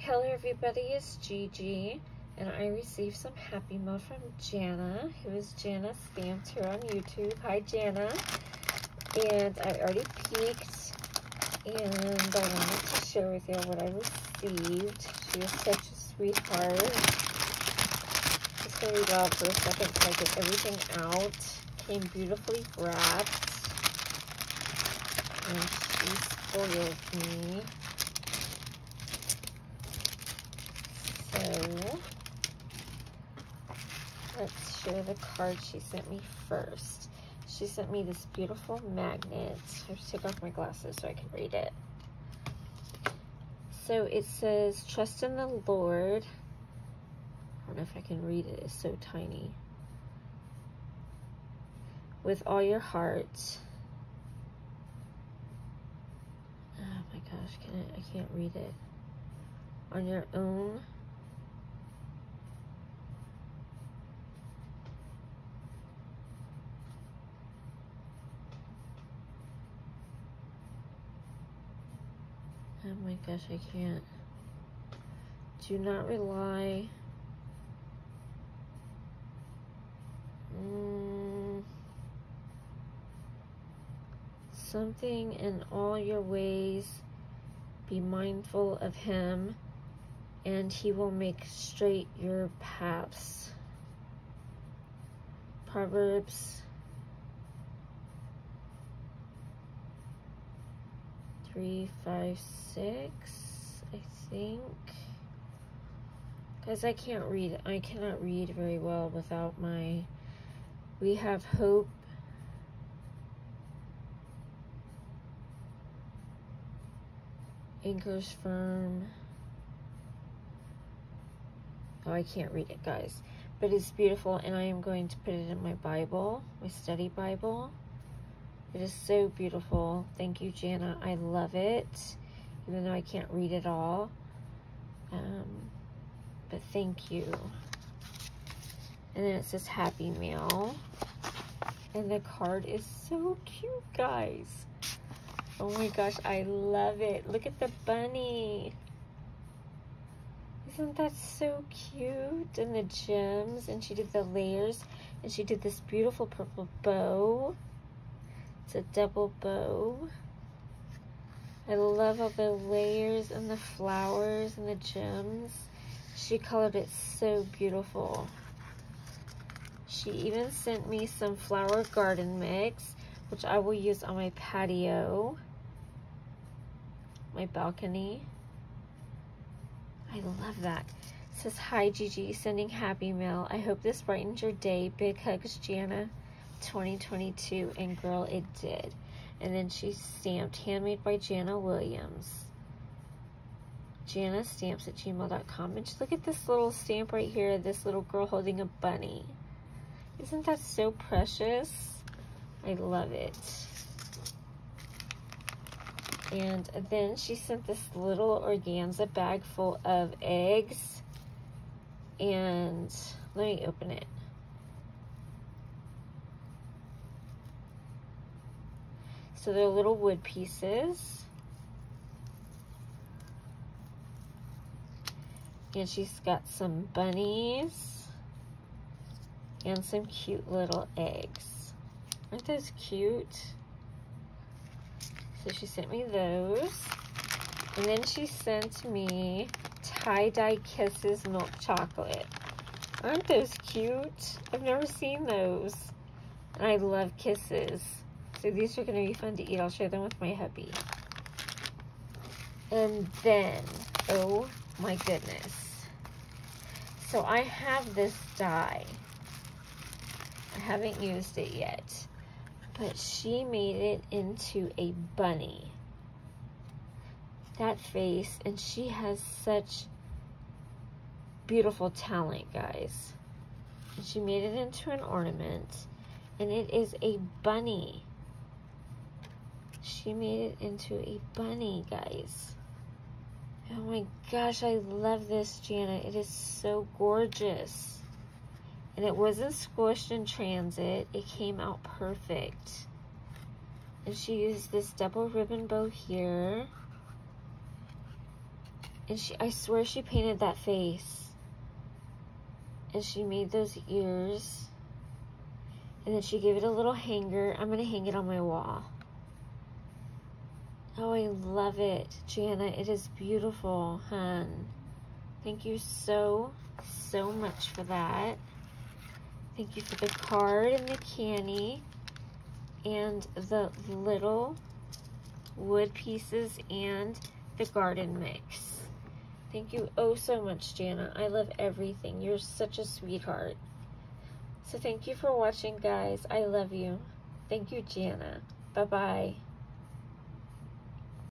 Hello everybody, it's Gigi, and I received some Happy Mail from Jana, who is Jana Stamped here on YouTube. Hi Jana. And I already peeked, and I wanted to share with you what I received. She is such a sweetheart. Just gonna read out for a second so I get everything out. Came beautifully wrapped, and she spoiled me. So, let's share the card she sent me first. She sent me this beautiful magnet. I have to take off my glasses so I can read it. So it says, trust in the Lord. I don't know if I can read it. It's so tiny. With all your heart. Oh my gosh, I can't read it. On your own. Oh my gosh, I can't. Do not rely. Something in all your ways. Be mindful of him, and he will make straight your paths. Proverbs 3, 5, 6, I think. Guys, I can't read. I cannot read very well without my... We have hope. Anchors firm. Oh, I can't read it, guys. But it's beautiful, and I am going to put it in my Bible, my study Bible. It is so beautiful. Thank you, Jana. I love it, even though I can't read it all. But thank you. And then it says Happy Mail. And the card is so cute, guys. Oh my gosh, I love it. Look at the bunny. Isn't that so cute? And the gems, and she did the layers, and she did this beautiful purple bow. It's a double bow. I love all the layers and the flowers and the gems. She colored it so beautiful. She even sent me some flower garden mix, which I will use on my patio, my balcony. I love that. It says, hi Gigi, sending Happy Mail. I hope this brightens your day. Big hugs, Jana, 2022. And girl, it did. And then she stamped, handmade by Jana Williams. JanaStamps@gmail.com. And just look at this little stamp right here, this little girl holding a bunny. Isn't that so precious? I love it. And then she sent this little organza bag full of eggs. And let me open it. So they're little wood pieces. And she's got some bunnies and some cute little eggs. Aren't those cute? So she sent me those. And then she sent me tie-dye kisses milk chocolate. Aren't those cute? I've never seen those. And I love kisses. So these are going to be fun to eat. I'll share them with my hubby. And then, oh my goodness. So I have this die. I haven't used it yet. But she made it into a bunny. That face, and she has such beautiful talent, guys. And she made it into an ornament, and it is a bunny. She made it into a bunny, guys. Oh my gosh, I love this, Jana. It is so gorgeous. And it wasn't squished in transit. It came out perfect. And she used this double ribbon bow here. And I swear she painted that face. And she made those ears. And then she gave it a little hanger. I'm going to hang it on my wall. Oh, I love it. Jana, it is beautiful, hun. Thank you so much for that. Thank you for the card and the candy. And the little wood pieces and the garden mix. Thank you oh so much, Jana. I love everything. You're such a sweetheart. So thank you for watching, guys. I love you. Thank you, Jana. Bye-bye.